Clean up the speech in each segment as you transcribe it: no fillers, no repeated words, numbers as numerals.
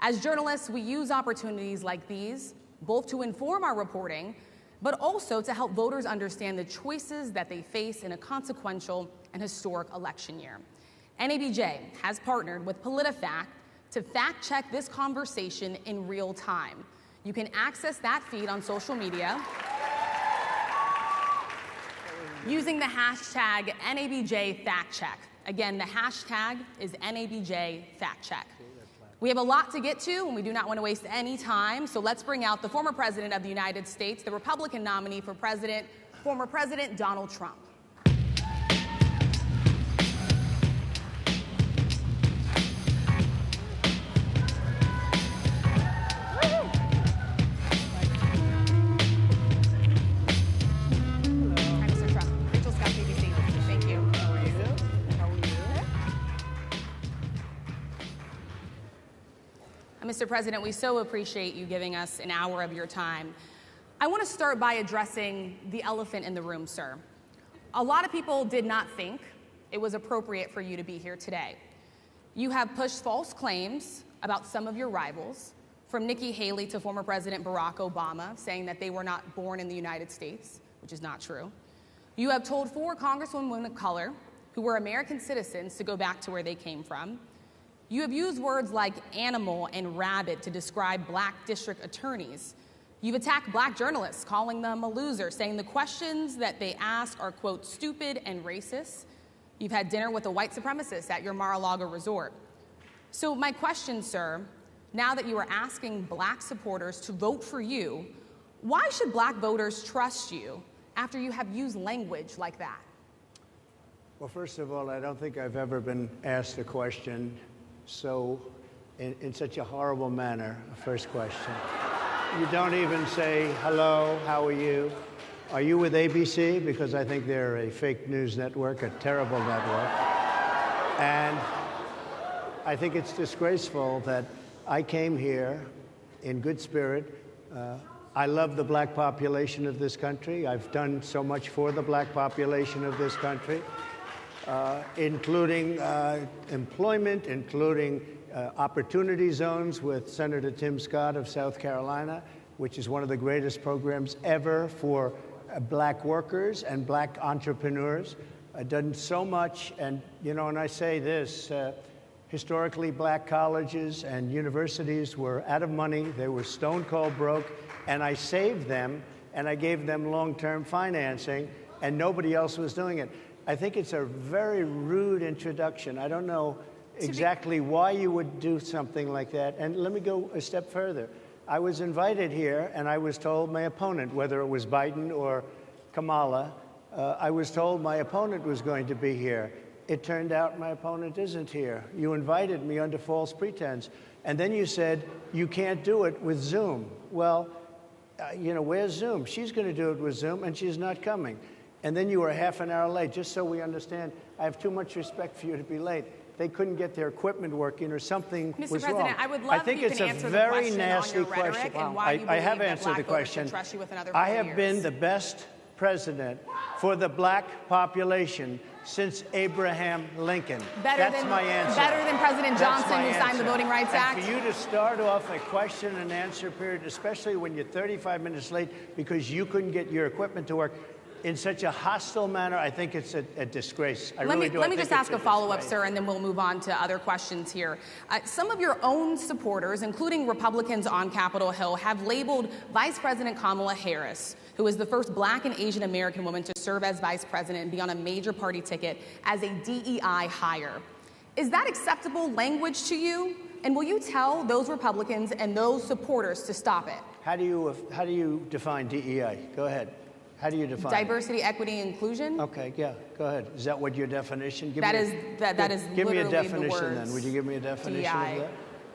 As journalists, we use opportunities like these both to inform our reporting, but also to help voters understand the choices that they face in a consequential and historic election year. NABJ has partnered with PolitiFact to fact-check this conversation in real time. You can access that feed on social media using the hashtag NABJFactCheck. Again, the hashtag is NABJFactCheck. We have a lot to get to, and we do not want to waste any time, so let's bring out the former President of the United States, the Republican nominee for President, former President Donald Trump. Mr. President, we so appreciate you giving us an hour of your time. I want to start by addressing the elephant in the room, sir. A lot of people did not think it was appropriate for you to be here today. You have pushed false claims about some of your rivals, from Nikki Haley to former President Barack Obama, saying that they were not born in the United States, which is not true. You have told 4 congresswomen of color who were American citizens to go back to where they came from. You have used words like animal and rabid to describe black district attorneys. You've attacked black journalists, calling them a loser, saying the questions that they ask are, quote, stupid and racist. You've had dinner with a white supremacist at your Mar-a-Lago resort. So my question, sir, now that you are asking black supporters to vote for you, why should black voters trust you after you have used language like that? Well, first of all, I don't think I've ever been asked a question in such a horrible manner. First question. You don't even say, hello, how are you? Are you with ABC? Because I think they're a fake news network, a terrible network. And I think it's disgraceful that I came here in good spirit. I love the black population of this country. I've done so much for the black population of this country. Including employment, including opportunity zones with Senator Tim Scott of South Carolina, which is one of the greatest programs ever for black workers and black entrepreneurs. I've done so much, and and I say this, historically black colleges and universities were out of money, they were stone cold broke, and I saved them, and I gave them long-term financing, and nobody else was doing it. I think it's a very rude introduction. I don't know exactly why you would do something like that. And let me go a step further. I was invited here, and I was told my opponent, whether it was Biden or Kamala, I was told my opponent was going to be here. It turned out my opponent isn't here. You invited me under false pretense. And then you said, you can't do it with Zoom. Well, where's Zoom? She's going to do it with Zoom, and she's not coming. And then you were half an hour late. Just so we understand, I have too much respect for you to be late. They couldn't get their equipment working or something was wrong. Mr. President, I would love if you can answer the question on your rhetoric and why you believe that black voters should trust you with another 4 years. I have been the best president for the black population since Abraham Lincoln. That's my answer. Better than President Johnson, who signed the Voting Rights Act? And for you to start off a question and answer period, especially when you're 35 minutes late because you couldn't get your equipment to work, in such a hostile manner, I think it's a disgrace. Let me just ask a follow-up, sir, and then we'll move on to other questions here. Some of your own supporters, including Republicans on Capitol Hill, have labeled Vice President Kamala Harris, who is the first black and Asian American woman to serve as vice president and be on a major party ticket, as a DEI hire. Is that acceptable language to you? And will you tell those Republicans and those supporters to stop it? How do you define DEI? Go ahead. How do you define diversity, equity, inclusion? Okay, yeah, go ahead. Is that what your definition? That is give me a literally definition the words then. Would you give me a definition DEI. of that?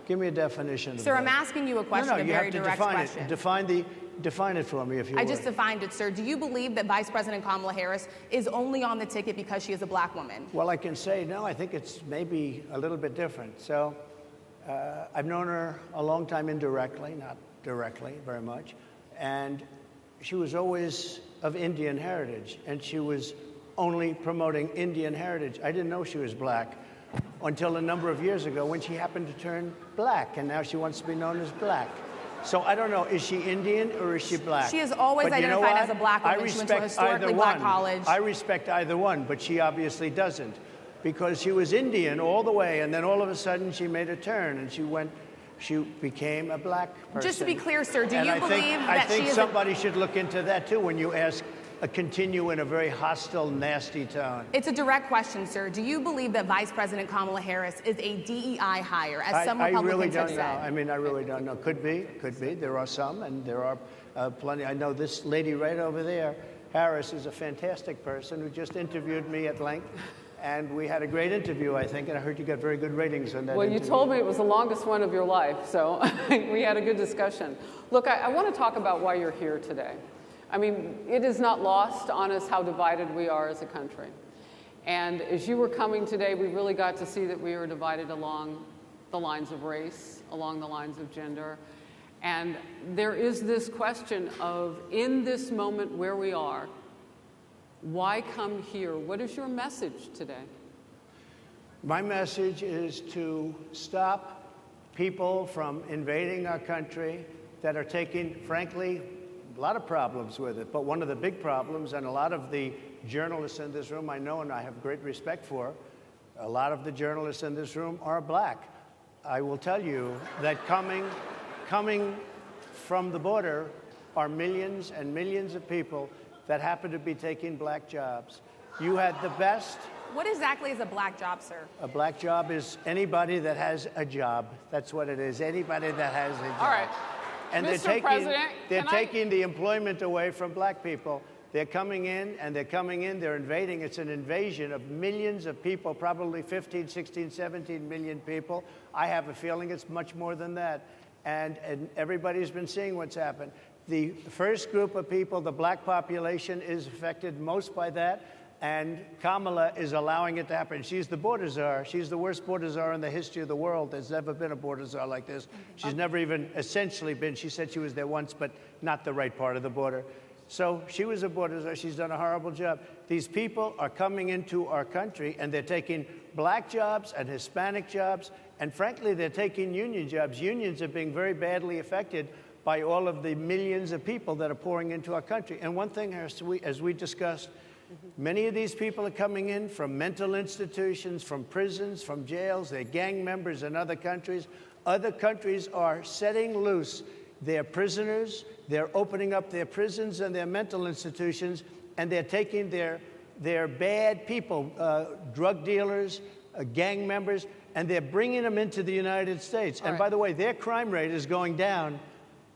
Give me a definition. Sir, I'm asking you a question, a very direct question. Define it for me, if you would. I just defined it, sir. Do you believe that Vice President Kamala Harris is only on the ticket because she is a black woman? Well, I can say no. I think it's maybe a little bit different. So, I've known her a long time indirectly, not directly very much, and she was always of Indian heritage, and she was only promoting Indian heritage. I didn't know she was black. until a number of years ago when she happened to turn black, and now she wants to be known as black. So I don't know, is she Indian or is she black? She has always identified as a black woman. She went to a historically black college. I respect either one, but she obviously doesn't, because she was Indian all the way, and then all of a sudden she made a turn and she became a black person. Just to be clear, sir, do you believe I that she think is somebody should look into that too when you continue in a very hostile, nasty tone. It's a direct question, sir. Do you believe that Vice President Kamala Harris is a DEI hire, as some Republicans I really don't have know. said? I mean, I really don't know. Could be. There are some, and there are plenty. I know this lady right over there, Harris, is a fantastic person who just interviewed me at length. And we had a great interview, I think, and I heard you got very good ratings on that Well, interview. you told me it was the longest one of your life, so we had a good discussion. Look, I want to talk about why you're here today. I mean, it is not lost on us how divided we are as a country. And as you were coming today, we really got to see that we are divided along the lines of race, along the lines of gender. And there is this question of, in this moment where we are, why come here? What is your message today? My message is to stop people from invading our country that are taking, frankly, a lot of problems with it. But one of the big problems, and a lot of the journalists in this room I know and I have great respect for, a lot of the journalists in this room are black. I will tell you that coming from the border are millions and millions of people that happen to be taking black jobs. You had the best. What exactly is a black job, sir? A black job is anybody that has a job. That's what it is. Anybody that has a job. All right. And Mr. President, they're taking the employment away from black people. They're coming in, they're invading. It's an invasion of millions of people, probably 15, 16, 17 million people. I have a feeling it's much more than that. And everybody's been seeing what's happened. The first group of people, the black population, is affected most by that. And Kamala is allowing it to happen. She's the border czar. She's the worst border czar in the history of the world. There's never been a border czar like this. She's never even essentially been. She said she was there once, but not the right part of the border. So she was a border czar. She's done a horrible job. These people are coming into our country, and they're taking black jobs and Hispanic jobs, and frankly, they're taking union jobs. Unions are being very badly affected by all of the millions of people that are pouring into our country. And one thing, as we discussed, many of these people are coming in from mental institutions, from prisons, from jails. They're gang members in other countries. Other countries are setting loose their prisoners. They're opening up their prisons and their mental institutions, and they're taking their bad people, drug dealers, gang members, and they're bringing them into the United States. And by the way, their crime rate is going down,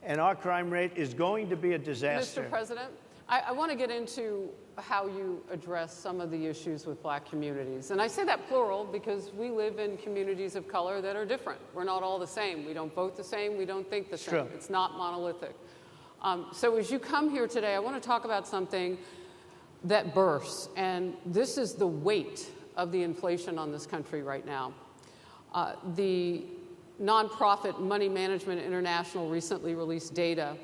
and our crime rate is going to be a disaster. Mr. President, I want to get into how you address some of the issues with black communities. And I say that plural because we live in communities of color that are different. We're not all the same. We don't vote the same. We don't think the same. True. It's not monolithic. So as you come here today, I want to talk about something that bursts. And this is the weight of the inflation on this country right now. The nonprofit Money Management International recently released data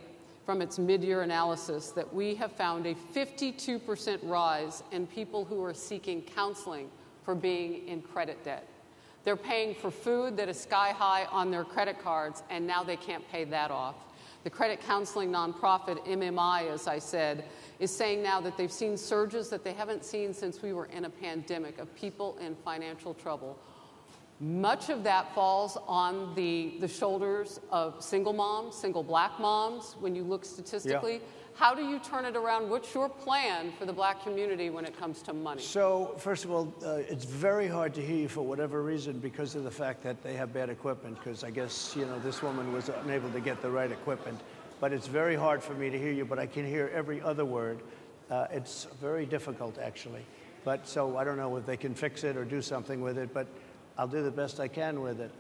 from its mid-year analysis that we have found a 52% rise in people who are seeking counseling for being in credit debt. They're paying for food that is sky high on their credit cards, and now they can't pay that off. The credit counseling nonprofit MMI, as I said, is saying now that they've seen surges that they haven't seen since we were in a pandemic of people in financial trouble. Much of that falls on the shoulders of single moms, single black moms, when you look statistically. Yeah. How do you turn it around? What's your plan for the black community when it comes to money? So, first of all, it's very hard to hear you for whatever reason because of the fact that they have bad equipment, because I guess, this woman was unable to get the right equipment. But it's very hard for me to hear you, but I can hear every other word. It's very difficult, actually. But so I don't know if they can fix it or do something with it, but I'll do the best I can with it.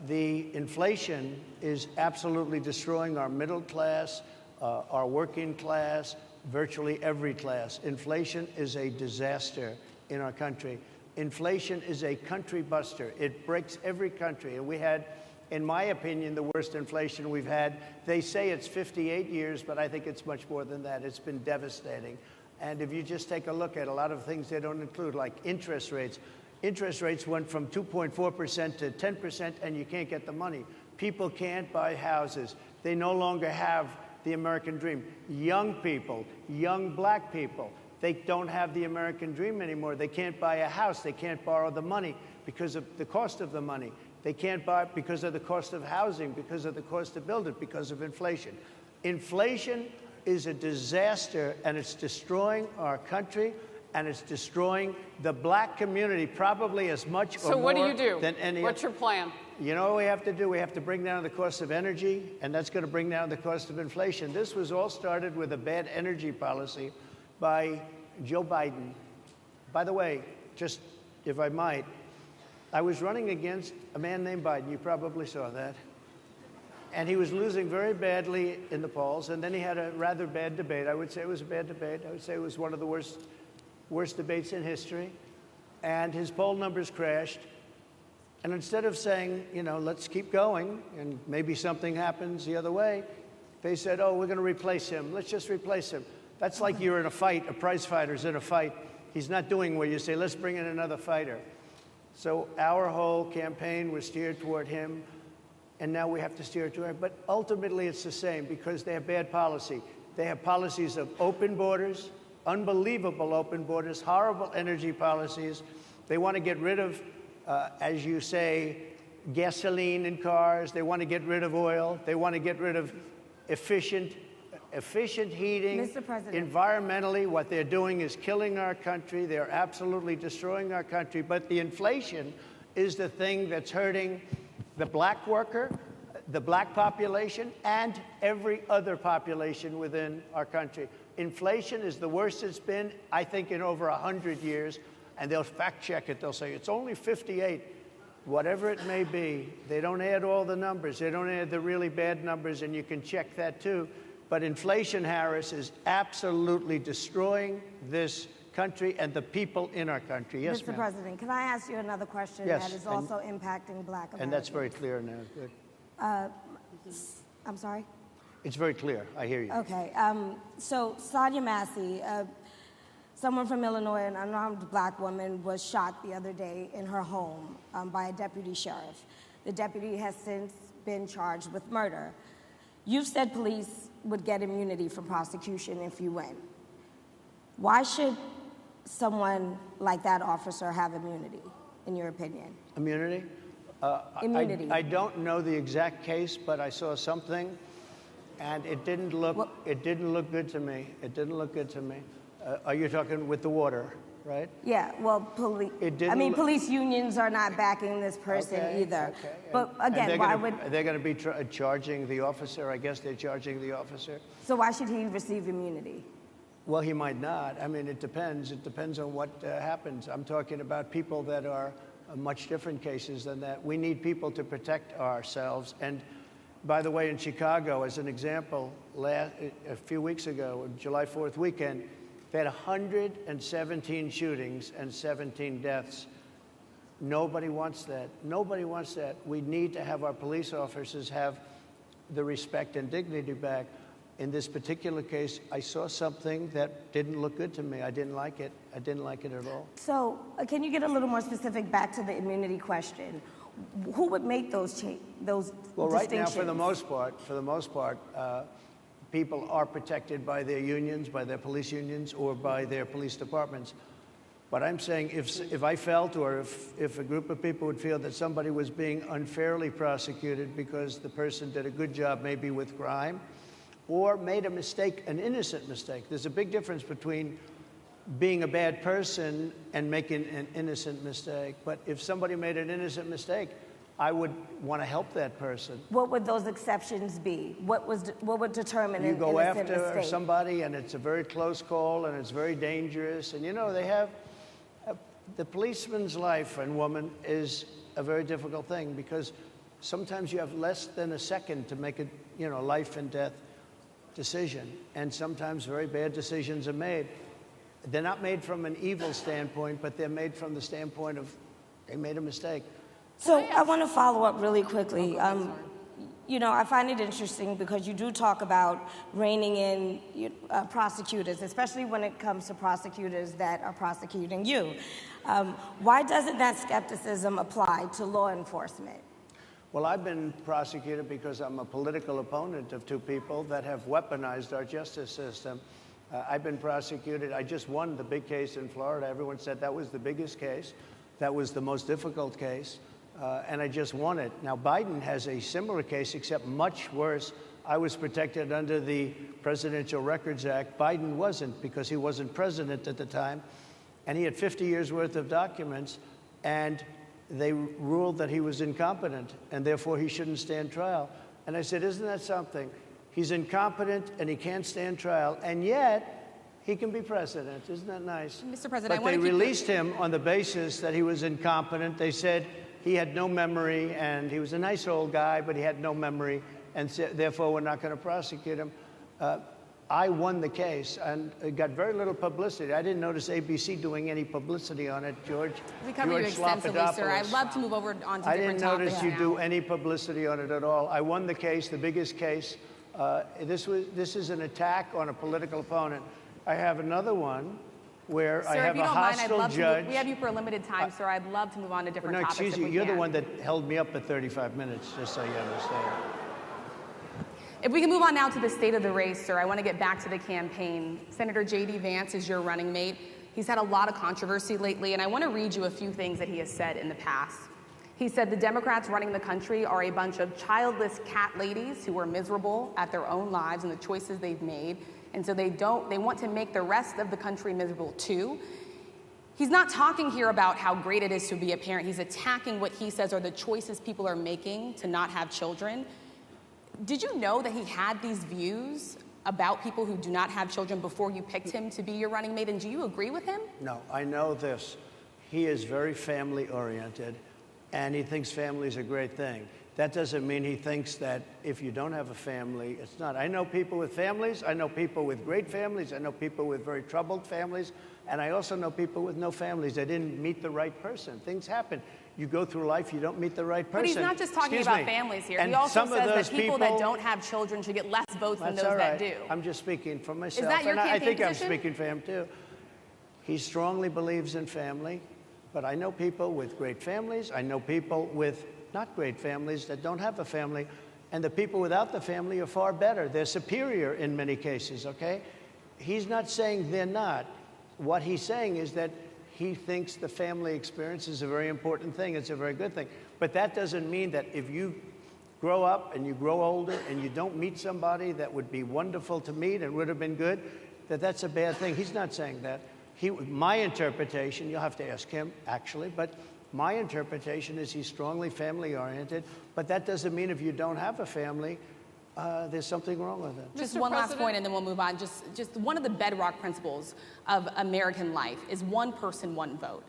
The inflation is absolutely destroying our middle class, our working class, virtually every class. Inflation is a disaster in our country. Inflation is a country buster. It breaks every country. And we had, in my opinion, the worst inflation we've had. They say it's 58 years, but I think it's much more than that. It's been devastating. And if you just take a look at a lot of things they don't include, like interest rates. interest rates went from 2.4% to 10%, and you can't get the money. People can't buy houses. They no longer have the American dream. Young people, young black people, they don't have the American dream anymore. They can't buy a house. They can't borrow the money because of the cost of the money. They can't buy it because of the cost of housing, because of the cost to build it, because of inflation. Inflation is a disaster, and it's destroying our country, and it's destroying the black community probably as much or more than any. So what do you do? What's your plan? You know what we have to do? We have to bring down the cost of energy, and that's going to bring down the cost of inflation. This was all started with a bad energy policy by Joe Biden. By the way, just if I might, I was running against a man named Biden. You probably saw that. And he was losing very badly in the polls, and then he had a rather bad debate. I would say it was a bad debate. I would say it was one of the worst debates in history. And his poll numbers crashed. And instead of saying, you know, let's keep going, and maybe something happens the other way, they said, oh, we're going to replace him. Let's just replace him. That's like you're in a fight, a prize fighter's in a fight. He's not doing what you say, let's bring in another fighter. So our whole campaign was steered toward him, and now we have to steer toward him. But ultimately, it's the same because they have bad policy. They have policies of open borders, unbelievable open borders, horrible energy policies. They want to get rid of, as you say, gasoline in cars. They want to get rid of oil. They want to get rid of efficient heating. Mr. President. Environmentally, what they're doing is killing our country. They're absolutely destroying our country. But the inflation is the thing that's hurting the black worker, the black population, and every other population within our country. Inflation is the worst it's been, I think, in over 100 years. And they'll fact check it. They'll say it's only 58. Whatever it may be, they don't add all the numbers. They don't add the really bad numbers, and you can check that too. But inflation, Harris, is absolutely destroying this country and the people in our country. Yes, Mr. President, can I ask you another question yes, that is also impacting black Americans? And that's very clear now. Good. I'm sorry? It's very clear. I hear you. Okay. So Sonia Massey, someone from Illinois, an unarmed black woman, was shot the other day in her home by a deputy sheriff. The deputy has since been charged with murder. You've said police would get immunity from prosecution if you win. Why should someone like that officer have immunity, in your opinion? Immunity? Immunity. I don't know the exact case, but I saw something, and it didn't look good to me. It didn't look good to me. Are you talking with the water, right? Yeah, well, police unions are not backing this person either. Okay. But again, why would... They're going to be charging the officer. I guess they're charging the officer. So why should he receive immunity? Well, he might not. I mean, it depends. It depends on what happens. I'm talking about people that are much different cases than that. We need people to protect ourselves. And by the way, in Chicago, as an example, a few weeks ago, July 4th weekend, they had 117 shootings and 17 deaths. Nobody wants that. Nobody wants that. We need to have our police officers have the respect and dignity back. In this particular case, I saw something that didn't look good to me. I didn't like it. I didn't like it at all. So can you get a little more specific back to the immunity question? Who would make those distinctions? Well, right now, for the most part, people are protected by their unions, by their police unions, or by their police departments. But I'm saying if I felt, or if a group of people would feel that somebody was being unfairly prosecuted because the person did a good job maybe with crime, or made a mistake, an innocent mistake. There's a big difference between being a bad person and making an innocent mistake. But if somebody made an innocent mistake, I would want to help that person. What would those exceptions be? What would determine an innocent mistake? You go after mistake? somebody, and it's a very close call, and it's very dangerous. And you know, they have the policeman's life and woman is a very difficult thing because sometimes you have less than a second to make a life and death decision, and sometimes very bad decisions are made. They're not made from an evil standpoint, but they're made from the standpoint of they made a mistake. So I want to follow up really quickly. you know, I find it interesting because you do talk about reining in prosecutors, especially when it comes to prosecutors that are prosecuting you. Why doesn't that skepticism apply to law enforcement? Well, I've been prosecuted because I'm a political opponent of two people that have weaponized our justice system. I've been prosecuted. I just won the big case in Florida. Everyone said that was the biggest case. That was the most difficult case. And I just won it. Now, Biden has a similar case, except much worse. I was protected under the Presidential Records Act. Biden wasn't, because he wasn't president at the time. And he had 50 years worth of documents. And they ruled that he was incompetent, and therefore he shouldn't stand trial. And I said, isn't that something? He's incompetent, and he can't stand trial, and yet he can be president. Isn't that nice? Mr. President, but they released him on the basis that he was incompetent. They said he had no memory, and he was a nice old guy, but he had no memory, and therefore we're not going to prosecute him. I won the case, and it got very little publicity. I didn't notice ABC doing any publicity on it, George. We covered you extensively, sir. I'd love to move over on to different topics. I didn't notice you do any publicity on it at all. I won the case, the biggest case. This is an attack on a political opponent. I have another one where sir, I have a hostile judge. We have you for a limited time, sir. I'd love to move on to different topics. No, excuse you. You're the one that held me up at 35 minutes, just so you understand. If we can move on now to the state of the race, sir, I want to get back to the campaign. Senator J.D. Vance is your running mate. He's had a lot of controversy lately, and I want to read you a few things that he has said in the past. He said the Democrats running the country are a bunch of childless cat ladies who are miserable at their own lives and the choices they've made, and so they want to make the rest of the country miserable too. He's not talking here about how great it is to be a parent. He's attacking what he says are the choices people are making to not have children. Did you know that he had these views about people who do not have children before you picked him to be your running mate, and do you agree with him? No, I know this. He is very family-oriented, and he thinks family is a great thing. That doesn't mean he thinks that if you don't have a family, it's not. I know people with families. I know people with great families. I know people with very troubled families. And I also know people with no families. They didn't meet the right person. Things happen. You go through life, you don't meet the right person. But he's not just talking about families here. He also says that people that don't have children should get less votes than those that do. I'm just speaking for myself. Is that your campaign position? I think position? I'm speaking for him, too. He strongly believes in family, but I know people with great families. I know people with not great families that don't have a family, and the people without the family are far better. They're superior in many cases, okay? He's not saying they're not. What he's saying is that he thinks the family experience is a very important thing. It's a very good thing. But that doesn't mean that if you grow up and you grow older and you don't meet somebody that would be wonderful to meet and would have been good, that that's a bad thing. He's not saying that. My interpretation, you'll have to ask him, actually, but my interpretation is he's strongly family-oriented, but that doesn't mean if you don't have a family, there's something wrong with it. Just one last point, and then we'll move on. Just one of the bedrock principles of American life is one person, one vote.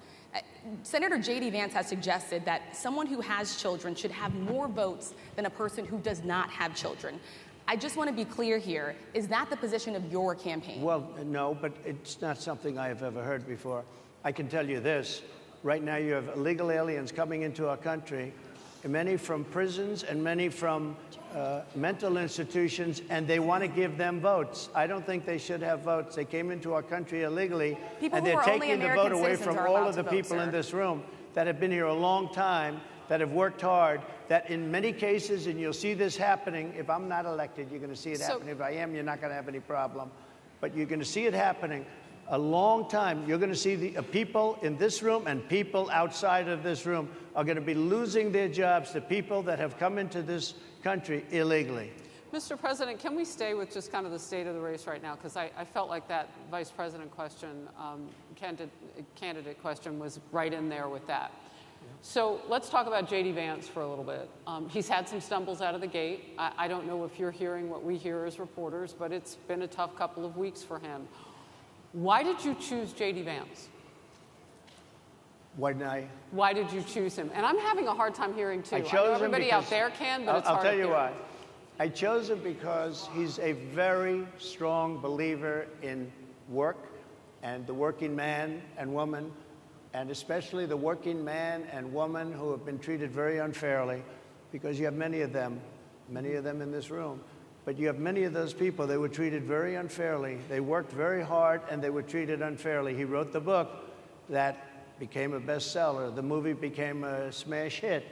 Senator J.D. Vance has suggested that someone who has children should have more votes than a person who does not have children. I just want to be clear here. Is that the position of your campaign? Well, no, but it's not something I have ever heard before. I can tell you this. Right now you have illegal aliens coming into our country, many from prisons and many from mental institutions, and they want to give them votes. I don't think they should have votes. They came into our country illegally, and they're taking the vote away from all of the people in this room that have been here a long time, that have worked hard, that in many cases, and you'll see this happening, if I'm not elected, you're going to see it happening. If I am, you're not going to have any problem. But you're going to see it happening a long time. You're going to see the people in this room and people outside of this room are going to be losing their jobs to people that have come into this country illegally. Mr. President, can we stay with just kind of the state of the race right now? Because I felt like that vice president question, candidate question was right in there with that. So let's talk about J.D. Vance for a little bit. He's had some stumbles out of the gate. I don't know if you're hearing what we hear as reporters, but it's been a tough couple of weeks for him. Why did you choose J.D. Vance? Why did you choose him? And I'm having a hard time hearing, too. I chose know everybody out there can, but it's hard to hear. I'll tell you why. I chose him because he's a very strong believer in work and the working man and woman, and especially the working man and woman who have been treated very unfairly, because you have many of them many of them in this room. But you have many of those people, they were treated very unfairly. They worked very hard, and they were treated unfairly. He wrote the book that became a bestseller. The movie became a smash hit.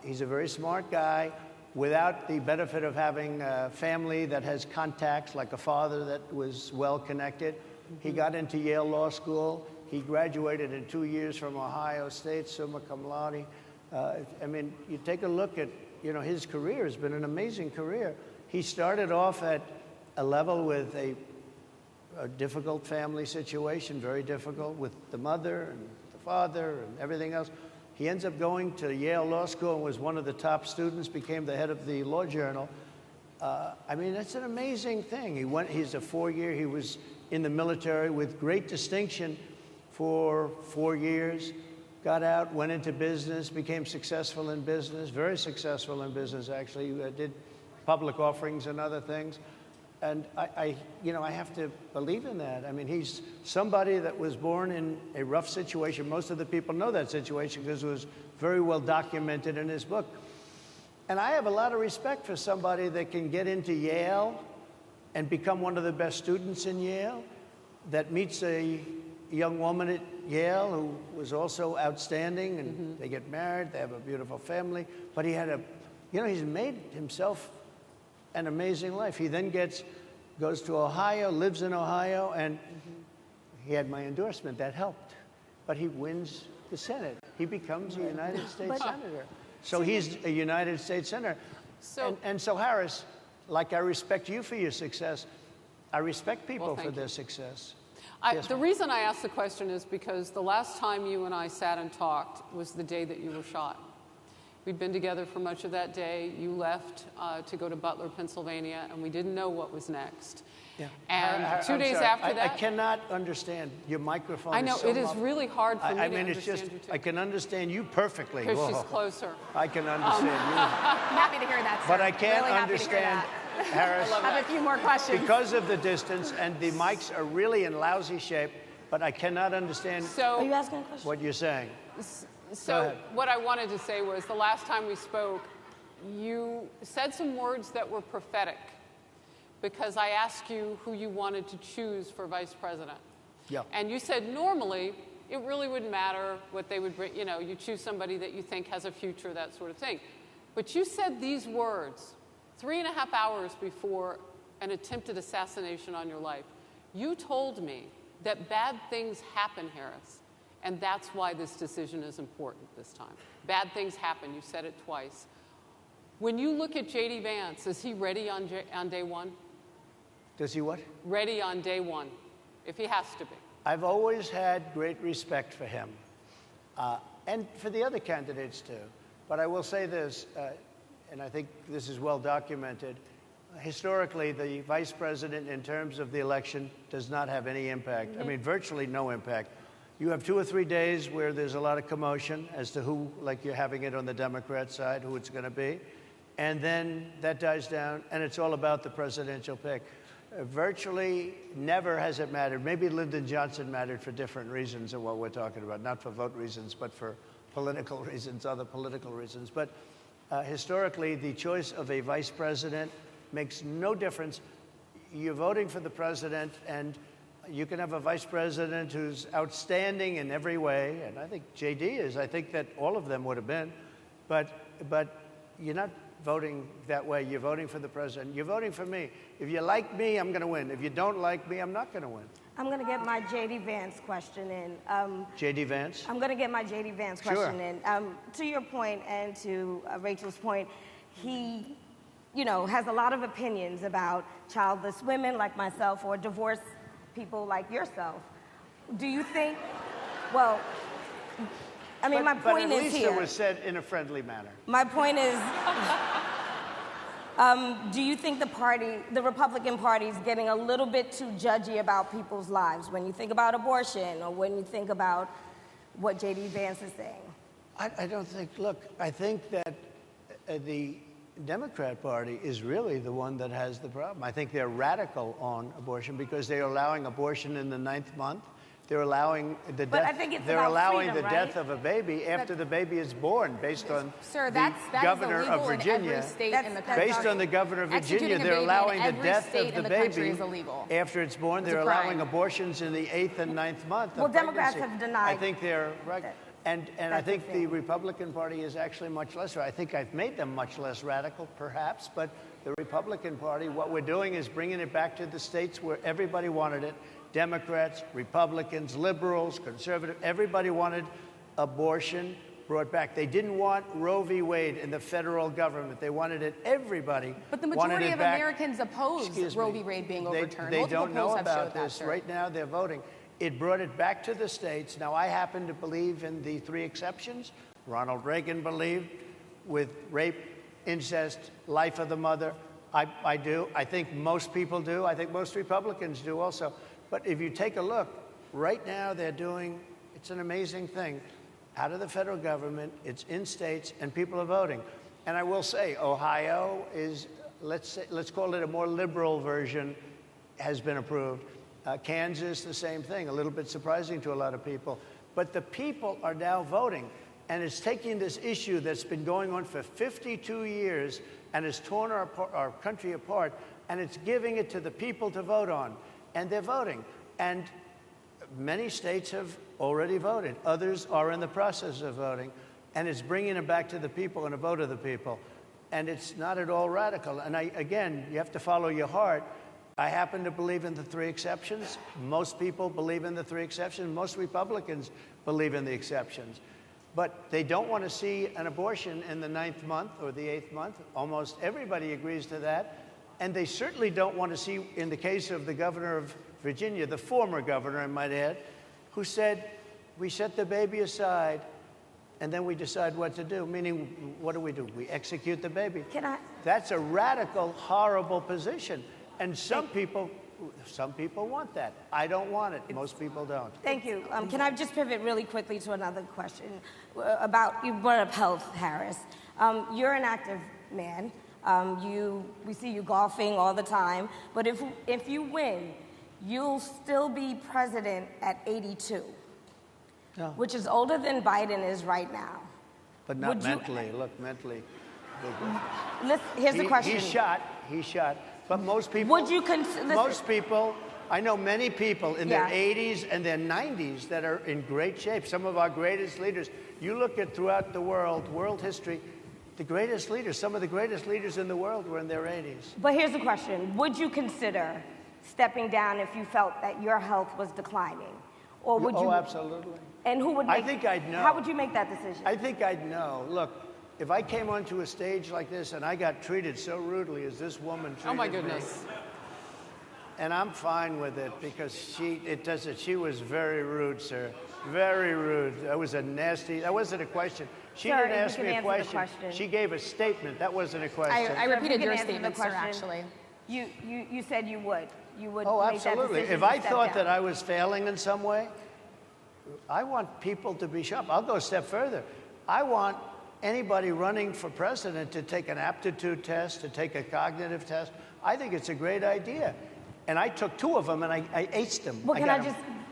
He's a very smart guy without the benefit of having a family that has contacts, like a father that was well-connected. He got into Yale Law School. He graduated in 2 years from Ohio State, summa cum laude. I mean, you take a look at, his career has been an amazing career. He started off at a level with a difficult family situation, very difficult, with the mother and the father and everything else. He ends up going to Yale Law School and was one of the top students, became the head of the law journal. I mean, that's an amazing thing. He's a 4-year, he was in the military with great distinction for 4 years, got out, went into business, became successful in business, very successful in business, actually. Did public offerings and other things. And I have to believe in that. I mean, he's somebody that was born in a rough situation. Most of the people know that situation because it was very well documented in his book. And I have a lot of respect for somebody that can get into Yale and become one of the best students in Yale, that meets a young woman at Yale who was also outstanding, and they get married, they have a beautiful family, but he had he's made himself an amazing life. He then goes to Ohio, lives in Ohio, and he had my endorsement. That helped. But he wins the Senate. He becomes a United States Senator. So he's a United States Senator. So Harris, like I respect you for your success, I respect people for their success. The reason I asked the question is because the last time you and I sat and talked was the day that you were shot. We'd been together for much of that day. You left to go to Butler, Pennsylvania, and we didn't know what was next. Yeah. And 2 days after that... I cannot understand. Your microphone I know, is so it is really hard for me to it's just, understand you too. I can understand you perfectly. Because she's closer. I can understand you. I'm happy to hear that, sir. But I can't really understand, Harris, I have a few more questions. because of the distance, and the mics are really in lousy shape, but I cannot understand Are you asking a question? what you're saying. So what I wanted to say was the last time we spoke, you said some words that were prophetic because I asked you who you wanted to choose for vice president. Yeah. And you said normally it really wouldn't matter what they would bring. You choose somebody that you think has a future, that sort of thing. But you said these words 3.5 hours before an attempted assassination on your life. You told me that bad things happen, Harris. And that's why this decision is important this time. Bad things happen. You said it twice. When you look at J.D. Vance, is he ready on day one? Does he what? Ready on day one, if he has to be. I've always had great respect for him, and for the other candidates too. But I will say this, and I think this is well documented. Historically, the vice president, in terms of the election, does not have any impact. I mean, virtually no impact. You have 2 or 3 days where there's a lot of commotion as to who, like you're having it on the Democrat side, who it's going to be. And then that dies down, and it's all about the presidential pick. Virtually never has it mattered. Maybe Lyndon Johnson mattered for different reasons than what we're talking about, not for vote reasons, but for political reasons, other political reasons. But historically, the choice of a vice president makes no difference. You're voting for the president, and you can have a vice president who's outstanding in every way, and I think J.D. is. I think that all of them would have been. But you're not voting that way. You're voting for the president. You're voting for me. If you like me, I'm going to win. If you don't like me, I'm not going to win. I'm going to get my J.D. Vance question in. J.D. Vance? I'm going to get my J.D. Vance question in. To your point and to Rachel's point, he, has a lot of opinions about childless women like myself or divorced people like yourself. Do you think, well, I mean, my point is here. But at least it was said in a friendly manner. My point is, do you think the Republican Party is getting a little bit too judgy about people's lives when you think about abortion or when you think about what J.D. Vance is saying? I don't think, look, I think that the Democrat Party is really the one that has the problem. I think they're radical on abortion because they're allowing abortion in the 9th month. They're allowing the But I death. think it's They're about allowing freedom, the right? death of a baby after the baby is born, based on Sir, the that governor is of illegal in Virginia. every state in the That's country. Based on the governor of Virginia, Executing a they're baby in allowing the every death state of in the the country baby is illegal. after it's born. It's a They're allowing crime. abortions in the 8th and 9th month of Well, Democrats pregnancy. have denied I think they're right. that. And I That's think the the thing. Republican Party is actually much less. I think I've made them much less radical, perhaps, but the Republican Party, what we're doing is bringing it back to the states where everybody wanted it. Democrats, Republicans, liberals, conservative, everybody wanted abortion brought back. They didn't want Roe v. Wade in the federal government. They wanted it, everybody But the wanted majority it of back. Americans oppose Excuse Roe me. v. Wade being They- overturned. They Multiple don't know polls have about showed that, this. sir. Right now, they're voting. It brought it back to the states. Now, I happen to believe in the 3 exceptions. Ronald Reagan believed with rape, incest, life of the mother. I do. I think most people do. I think most Republicans do also. But if you take a look, right now they're doing, it's an amazing thing, out of the federal government, it's in states, and people are voting. And I will say, Ohio is, let's call it a more liberal version, has been approved. Kansas, the same thing, a little bit surprising to a lot of people. But the people are now voting. And it's taking this issue that's been going on for 52 years and has torn our country apart, and it's giving it to the people to vote on. And they're voting. And many states have already voted. Others are in the process of voting. And it's bringing it back to the people and a vote of the people. And it's not at all radical. And again, you have to follow your heart. I happen to believe in the 3 exceptions. Most people believe in the 3 exceptions. Most Republicans believe in the exceptions. But they don't want to see an abortion in the 9th month or the 8th month. Almost everybody agrees to that. And they certainly don't want to see, in the case of the governor of Virginia, the former governor, I might add, who said, we set the baby aside and then we decide what to do. Meaning, what do? We execute the baby. That's a radical, horrible position. And some people want that. I don't want it. Most people don't. Thank you. Can I just pivot really quickly to another question about, you brought up health, Harris. You're an active man. We see you golfing all the time. But if you win, you'll still be president at 82, which is older than Biden is right now. But not mentally. Look, mentally. Here's the question. He's shot. But most people, would you consider? Most people, I know many people in their Yeah. 80s and their 90s that are in great shape. Some of our greatest leaders. You look at throughout the world history, the greatest leaders, some of the greatest leaders in the world were in their 80s. But here's the question. Would you consider stepping down if you felt that your health was declining? Or would you? Oh, absolutely. And who would I think I'd know. How would you make that decision? I think I'd know. Look, if I came onto a stage like this and I got treated so rudely as this woman treated me. Oh, my goodness. And I'm fine with it because she was very rude, sir. Very rude. That wasn't a question. She didn't ask me a question. She gave a statement. That wasn't a question. I repeated your answer the statement, sir, question. actually. You said you would. You would Oh, make that absolutely. decision If to I step thought down. that I was failing in some way, I want people to be sharp. I'll go a step further. I want anybody running for president to take an aptitude test, to take a cognitive test. I think it's a great idea. And I took 2 of them and I aced them. Well,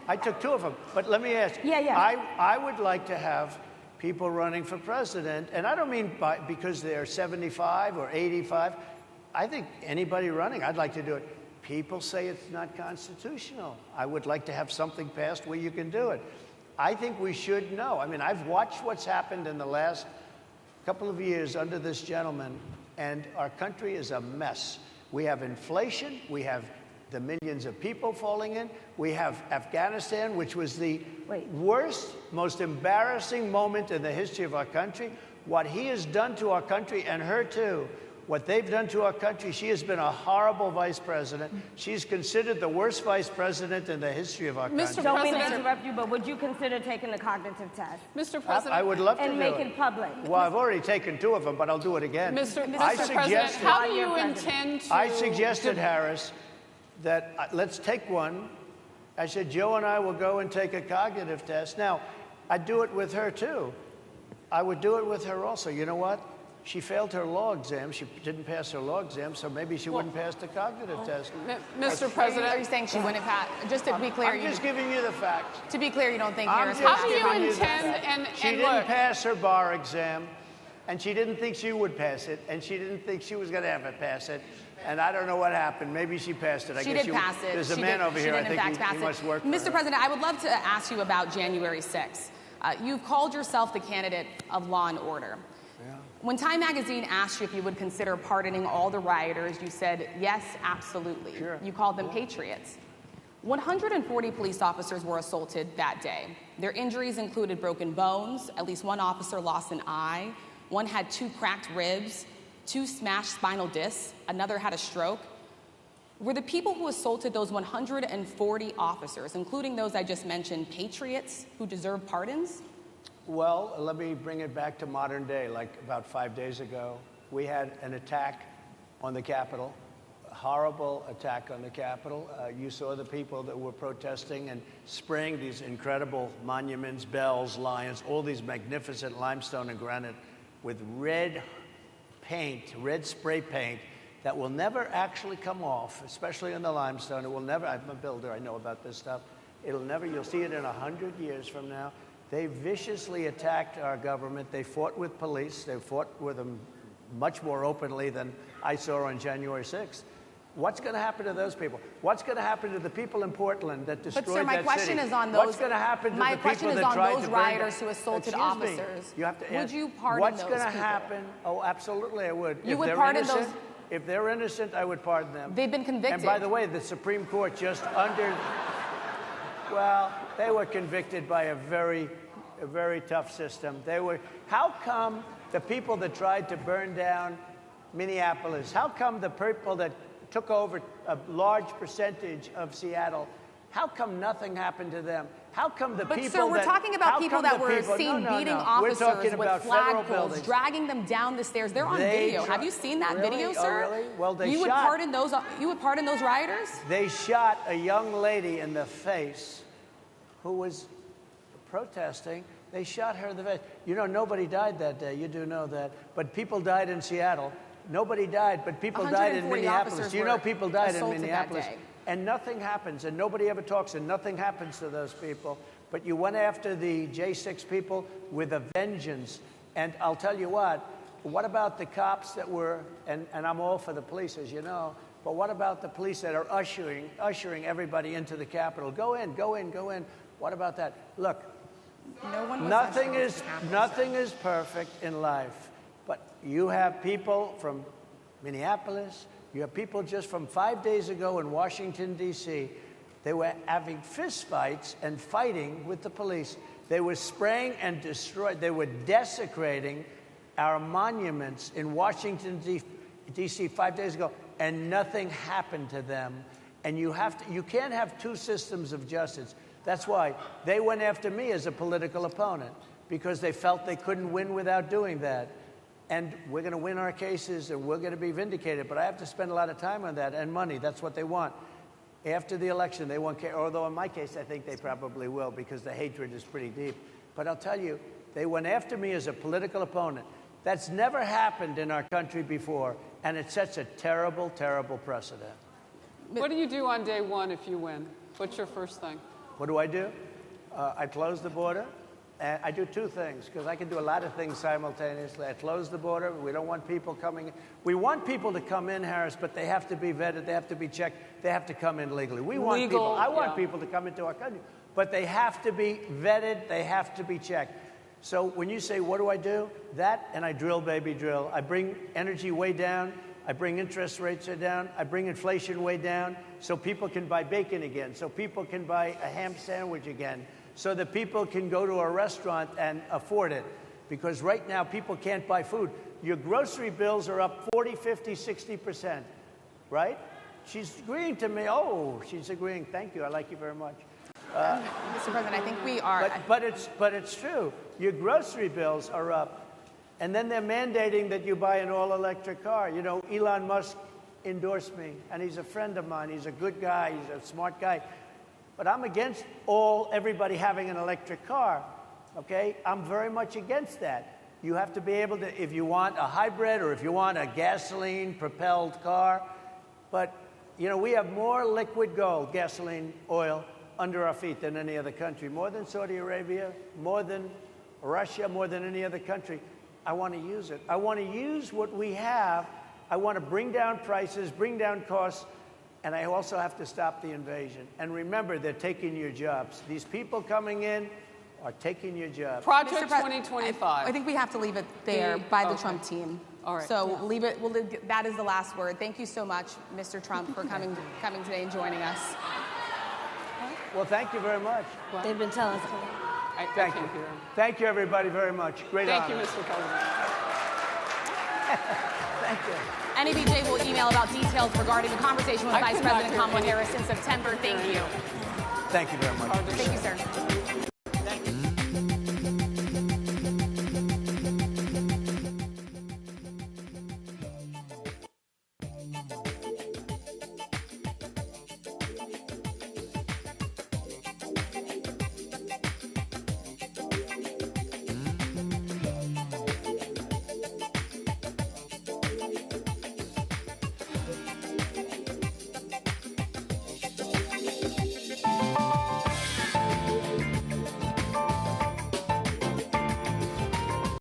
I took 2 of them. But let me ask you. Yeah. I would like to have people running for president, and I don't mean because they're 75 or 85. I think anybody running, I'd like to do it. People say it's not constitutional. I would like to have something passed where you can do it. I think we should know. I mean, I've watched what's happened in the last couple of years under this gentleman, and our country is a mess. We have inflation. We have the millions of people falling in. We have Afghanistan, which was the worst, most embarrassing moment in the history of our country. What he has done to our country, and her too, what they've done to our country, she has been a horrible vice president. She's considered the worst vice president in the history of our country. Don't mean to interrupt you, but would you consider taking the cognitive test? Mr. President. I would love to and do make it. it public. Well, I've already taken 2 of them, but I'll do it again. Mr. President, how do you intend to... I suggested, Harris, that let's take one. I said, Joe and I will go and take a cognitive test. Now, I'd do it with her, too. I would do it with her also. You know what? she failed her law exam. She didn't pass her law exam, so maybe she wouldn't pass the cognitive test. Mr. President, Are you saying she wouldn't pass? Just to be clear, I'm just giving you the facts. to be clear, you don't think Harris how would do pass you it? intend, She and didn't look, pass her bar exam, and she didn't think she would pass it, and she didn't think she was going to ever pass it. And I don't know what happened. Maybe she passed it. She did pass it. There's a man over here. I think he must work for her. Mr. President, I would love to ask you about January 6th. You've called yourself the candidate of law and order. Yeah. When Time Magazine asked you if you would consider pardoning all the rioters, you said, yes, absolutely. Sure. You called them patriots. 140 police officers were assaulted that day. Their injuries included broken bones, at least one officer lost an eye, one had 2 cracked ribs, 2 smashed spinal discs, another had a stroke. Were the people who assaulted those 140 officers, including those I just mentioned, patriots who deserve pardons? Well, let me bring it back to modern day. Like about 5 days ago, we had an attack on the Capitol, a horrible attack on the Capitol. You saw the people that were protesting and spraying these incredible monuments, bells, lions, all these magnificent limestone and granite with red paint, red spray paint, that will never actually come off, especially in the limestone. It will never, I'm a builder, I know about this stuff. It'll never, you'll see it in 100 years from now. They viciously attacked our government. They fought with police. They fought with them much more openly than I saw on January 6th. What's going to happen to those people? What's going to happen to the people in Portland that destroyed that city? But sir, my question is on those. What's going to happen to the people that tried to burn rioters who assaulted officers. You have to would you pardon what's those going to people? happen? Oh, absolutely, I would. You If would they're pardon innocent, those? If they're innocent, I would pardon them. They've been convicted. And by the way, the Supreme Court just well, they were convicted by a very tough system. How come the people that tried to burn down Minneapolis, how come the people that took over a large percentage of Seattle, how come nothing happened to them? How come the people sir, we're talking about people that were seen beating officers with flagpoles, dragging them down the stairs. They're on video. Have you seen that video, sir? Oh, really? Well, you would pardon those rioters? They shot a young lady in the face who was protesting. They shot her in the face. You know, nobody died that day. You do know that. But people died in Seattle. Nobody died, but people died in Minneapolis. You know people died in Minneapolis. And nothing happens, and nobody ever talks, and nothing happens to those people. But you went after the J6 people with a vengeance. And I'll tell you what about the cops that were, and I'm all for the police, as you know, but what about the police that are ushering everybody into the Capitol? Go in, go in, go in. What about that? Look, nothing is perfect in life, but you have people from Minneapolis, you have people just from 5 days ago in Washington, D.C. They were having fistfights and fighting with the police. They were spraying and destroying. They were desecrating our monuments in Washington, D.C. 5 days ago, and nothing happened to them. And you can't have two systems of justice. That's why they went after me as a political opponent, because they felt they couldn't win without doing that. And we're going to win our cases, and we're going to be vindicated. But I have to spend a lot of time on that, and money. That's what they want. After the election, they won't care. Although in my case, I think they probably will, because the hatred is pretty deep. But I'll tell you, they went after me as a political opponent. That's never happened in our country before, and it sets a terrible, terrible precedent. What do you do on day one if you win? What's your first thing? What do? I close the border. And I do two things, because I can do a lot of things simultaneously. I close the border. We don't want people coming in. We want people to come in, Harris, but they have to be vetted. They have to be checked. They have to come in legally. I want people to come into our country, but they have to be vetted. They have to be checked. So when you say, what do I do? That, and I drill, baby, drill. I bring energy way down. I bring interest rates down. I bring inflation way down so people can buy bacon again, so people can buy a ham sandwich again, so that people can go to a restaurant and afford it. Because right now, people can't buy food. Your grocery bills are up 40, 50, 60%, right? She's agreeing to me. Oh, she's agreeing. Thank you. I like you very much. Mr. President, I think we are. But it's true. Your grocery bills are up. And then they're mandating that you buy an all-electric car. You know, Elon Musk endorsed me, and he's a friend of mine. He's a good guy. He's a smart guy. But I'm against everybody having an electric car, okay? I'm very much against that. You have to be able to, if you want a hybrid or if you want a gasoline-propelled car. But, you know, we have more liquid gold, gasoline, oil, under our feet than any other country, more than Saudi Arabia, more than Russia, more than any other country. I want to use it. I want to use what we have. I want to bring down prices, bring down costs, and I also have to stop the invasion. And remember, they're taking your jobs. These people coming in are taking your jobs. Project Mr. Pres- 2025. I think we have to leave it there by the Trump team. All right. So leave it. That is the last word. Thank you so much, Mr. Trump, for coming today and joining us. Well, thank you very much. They've been telling us. Thank you. Thank you, everybody, very much. Great honor. Thank you, Mr. President. Thank you. NABJ will email about details regarding the conversation with I Vice could not President hear Kamala any- Harris in September. Thank you. Thank you very much. Thank you, sir.